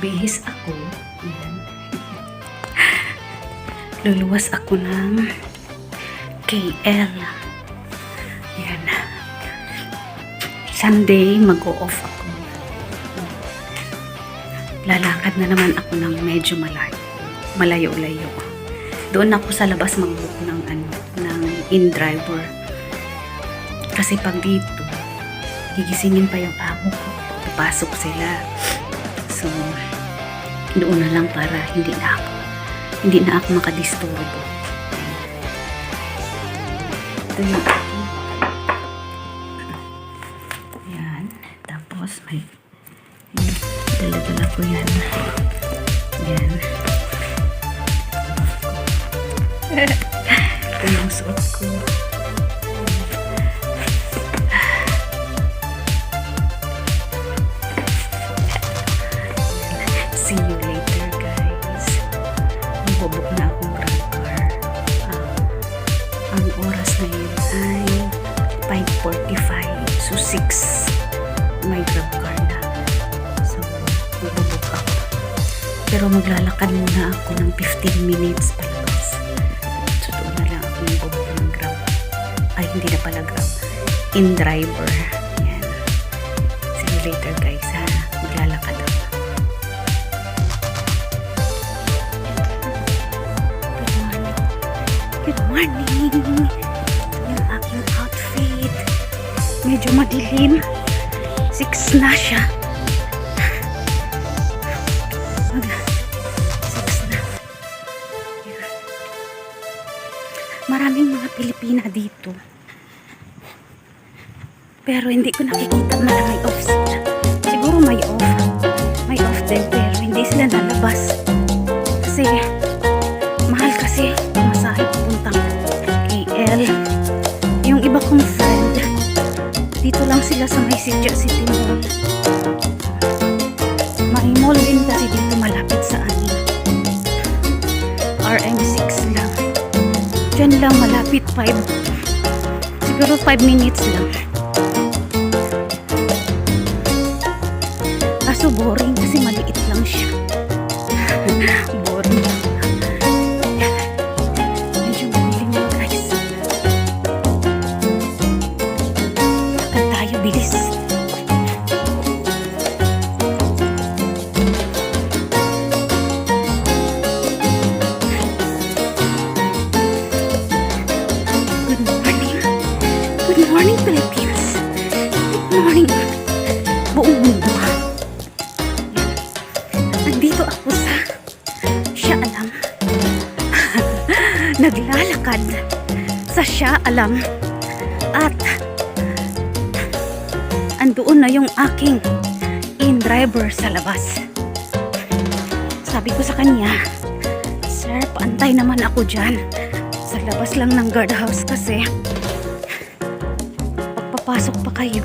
magbihis ako. Yan. Luluwas ako ng KL. Yan. Sunday, mag-o-off ako. Lalakad na naman ako ng medyo malayo-layo. Doon ako sa labas mag-book ng in-driver. Kasi pag dito, gigisingin pa yung amo ko. Papasok sila. So, doon na lang para hindi na ako makadisturbo. Ito yung yan. Tapos may dala-dala ko yan. Yan. Ito yung suot ko. See you later, guys. Magbubuk na akong grab car. Ang oras na yun ay 5:45. So 6 may grab car na. So magbubuk ako. Pero maglalakad muna ako ng 15 minutes palabas. So doon na lang ako magbubuk ng grab. Ay, hindi na pala grab. In-driver. Yan. See you later, guys, ha. Maglalakad ako. Good morning! Yung aking outfit. Medyo madilim. 6 na siya. 6 na. Maraming mga Pilipina dito. Pero hindi ko nakikita na may off sila. Siguro may off. May off din pero hindi sila nalabas. Kasi mahal kasi masahe pupuntang KL. Yung iba kong friend, dito lang sila sa may City Mall. May mall din kasi dito malapit sa amin. RM6 lang. Diyan lang malapit 5. Siguro 5 minutes lang. Kaso boring kasi maliit lang siya. Boring lang. Medyo madilim na, guys. Lakad tayo, bilis. Good morning. Good morning, Philippines. Good morning. Buong mundo. Nandito ako sa Shah Alam. Naglalakad sa Shah Alam. At andoon na yung aking in-driver sa labas. Sabi ko sa kanya, "Sir, paantay naman ako dyan. Sa labas lang ng guardhouse kasi pagpapasok pa kayo,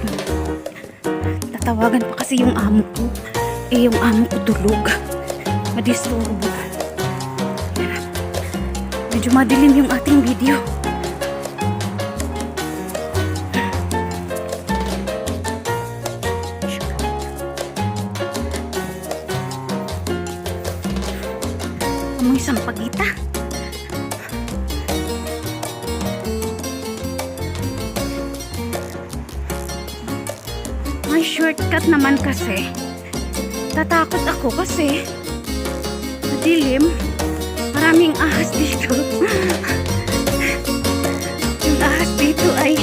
tatawagan pa kasi yung amo ko. Yung amo ko tulog. Madisturbo. Medyo madilim yung ating video. Amoy sampagita. May shortcut naman kasi. Tatakot ako kasi madilim. Maraming ahas dito. Yung ahas dito ay